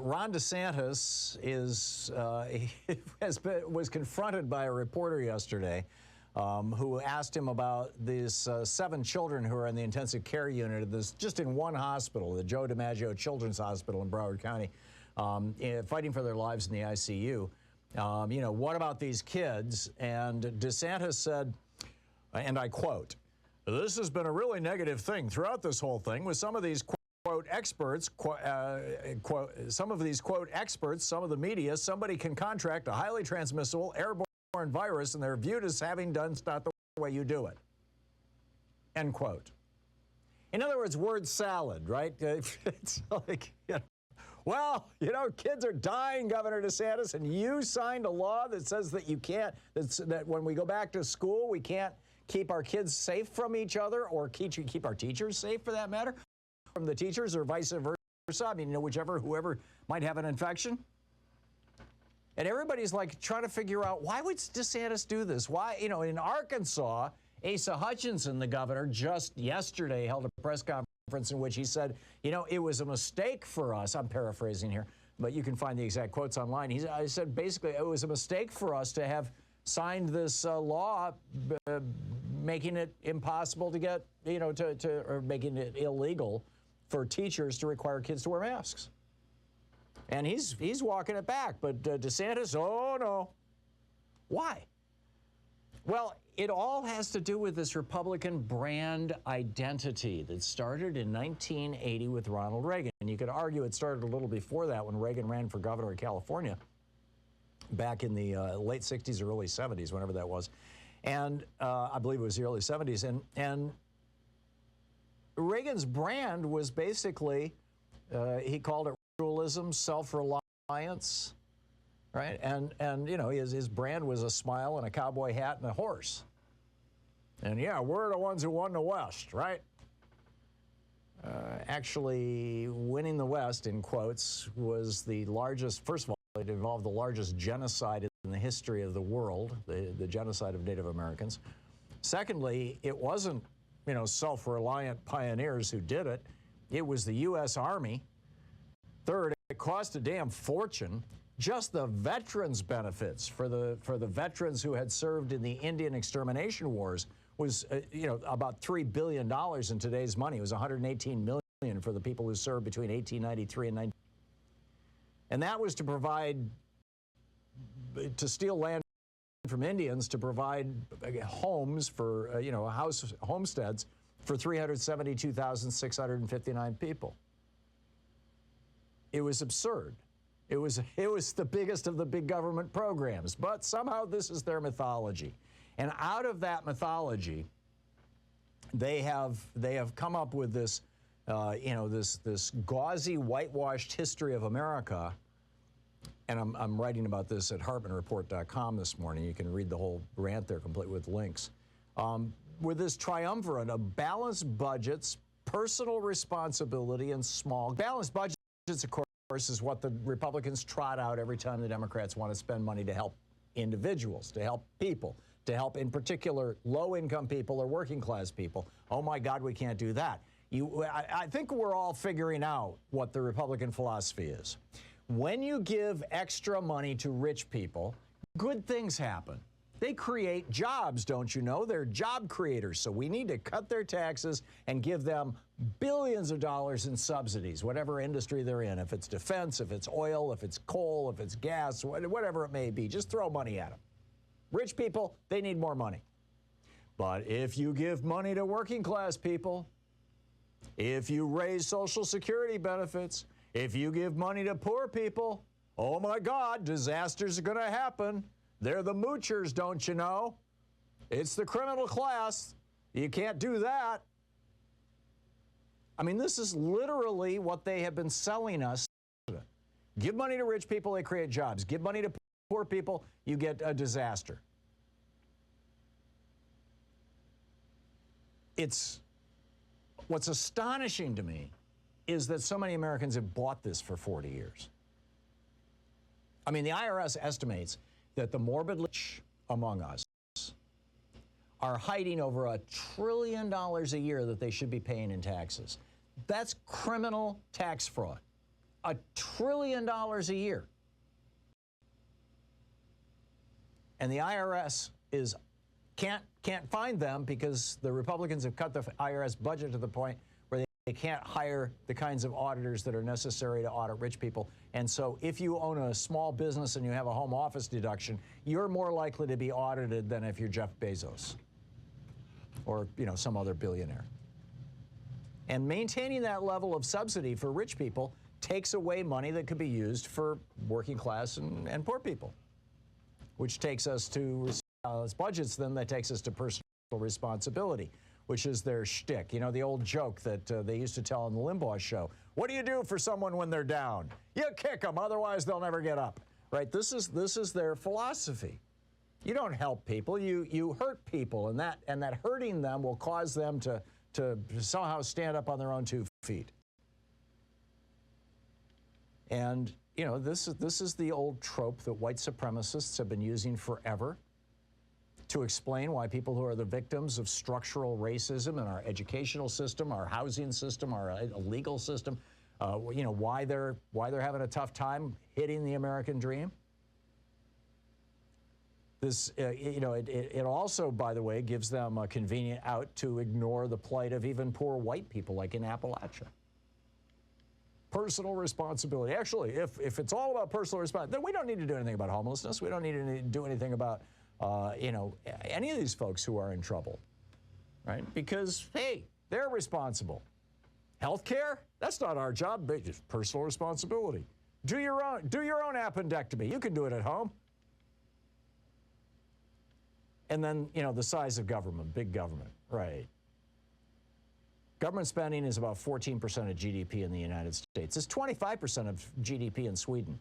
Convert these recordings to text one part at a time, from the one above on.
Ron DeSantis was confronted by a reporter yesterday who asked him about these 7 children who are in the intensive care unit just in one hospital, the Joe DiMaggio Children's Hospital in Broward County, fighting for their lives in the ICU. You know, what about these kids? And DeSantis said, and I quote, "This has been a really negative thing throughout this whole thing with some of these quote experts, some of these quote experts, some of the media, somebody can contract a highly transmissible airborne virus and they're viewed as having done not the way you do it." End quote. In other words, word salad, right? It's like, you know, well, you know, kids are dying, Governor DeSantis, and you signed a law that says that you can't, that when we go back to school, we can't keep our kids safe from each other or keep our teachers safe, for that matter, from the teachers, or vice versa. I mean, you know, whoever might have an infection. And everybody's like trying to figure out, why would DeSantis do this? Why, you know, in Arkansas, Asa Hutchinson, the governor, just yesterday held a press conference in which he said, you know, it was a mistake for us. I'm paraphrasing here, but you can find the exact quotes online. He said basically it was a mistake for us to have signed this law making it impossible to get, you know, or making it illegal for teachers to require kids to wear masks. And he's walking it back. But DeSantis, oh no. Why? Well, it all has to do with this Republican brand identity that started in 1980 with Ronald Reagan. And you could argue it started a little before that when Reagan ran for governor of California back in the late 60s or early 70s, whenever that was. And I believe it was the early 70s. And Reagan's brand was basically, he called it individualism, self-reliance. Right, and you know, his brand was a smile and a cowboy hat and a horse. And yeah, we're the ones who won the West, right? Actually, winning the West, in quotes, was the largest. First of all, it involved the largest genocide in the history of the world, the genocide of Native Americans. Secondly, it wasn't, you know, self-reliant pioneers who did it. It was the U.S. Army. Third, it cost a damn fortune. Just the veterans' benefits for the veterans who had served in the Indian extermination wars was, you know, about $3 billion in today's money. It was $118 million for the people who served between 1893 and 19. And that was to provide, to steal land from Indians to provide homes for, you know, homesteads for 372,659 people. It was absurd. It was the biggest of the big government programs, but somehow this is their mythology. And out of that mythology, they have come up with this, you know, this gauzy, whitewashed history of America. And I'm writing about this at HartmannReport.com this morning. You can read the whole rant there, complete with links. With this triumvirate of balanced budgets, personal responsibility, and small balanced budgets, of course, is what the Republicans trot out every time the Democrats want to spend money to help individuals, to help people, to help, in particular, low-income people or working-class people. Oh, my God, we can't do that. I think we're all figuring out what the Republican philosophy is. When you give extra money to rich people, good things happen. They create jobs, don't you know? They're job creators, so we need to cut their taxes and give them billions of dollars in subsidies, whatever industry they're in. If it's defense, if it's oil, if it's coal, if it's gas, whatever it may be, just throw money at them. Rich people, they need more money. But if you give money to working class people, if you raise Social Security benefits, if you give money to poor people, oh my God, disasters are going to happen. They're the moochers, don't you know? It's the criminal class. You can't do that. I mean, this is literally what they have been selling us. Give money to rich people, they create jobs. Give money to poor people, you get a disaster. What's astonishing to me is that so many Americans have bought this for 40 years. I mean, the IRS estimates that the morbidly rich among us are hiding over $1 trillion a year that they should be paying in taxes. That's criminal tax fraud. $1 trillion a year. And the IRS can't find them because the Republicans have cut the IRS budget to the point where they can't hire the kinds of auditors that are necessary to audit rich people. And so if you own a small business and you have a home office deduction, you're more likely to be audited than if you're Jeff Bezos or, you know, some other billionaire. And maintaining that level of subsidy for rich people takes away money that could be used for working class and poor people, which takes us to budgets, then that takes us to personal responsibility, which is their shtick. You know, the old joke that they used to tell on the Limbaugh show. What do you do for someone when they're down? You kick them, otherwise they'll never get up, right? This is their philosophy. You don't help people, you hurt people, and that hurting them will cause them to somehow stand up on their own 2 feet. And, you know, this is the old trope that white supremacists have been using forever to explain why people who are the victims of structural racism in our educational system, our housing system, our legal system, you know, why they're having a tough time hitting the American dream. This, you know, it also, by the way, gives them a convenient out to ignore the plight of even poor white people like in Appalachia. Personal responsibility. Actually, if it's all about personal responsibility, then we don't need to do anything about homelessness. We don't need to do anything about, you know, any of these folks who are in trouble, right? Because, hey, they're responsible. Healthcare? That's not our job. Just personal responsibility. Do your own appendectomy. You can do it at home. And then, you know, the size of government, big government, right? Government spending is about 14% of GDP in the United States. It's 25% of GDP in Sweden.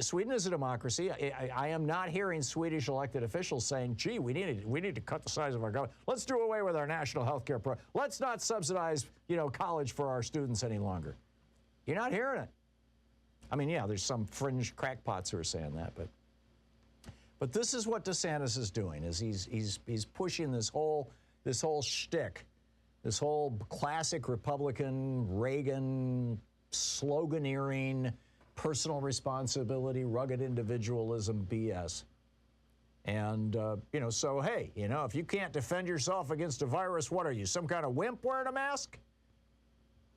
Sweden is a democracy. I am not hearing Swedish elected officials saying, gee, we need to cut the size of our government. Let's do away with our national health care program. Let's not subsidize, you know, college for our students any longer. You're not hearing it. I mean, yeah, there's some fringe crackpots who are saying that, but this is what DeSantis is doing, is he's pushing this whole shtick, this whole classic Republican, Reagan, sloganeering, personal responsibility, rugged individualism BS. And, so, hey, if you can't defend yourself against a virus, what are you, some kind of wimp wearing a mask?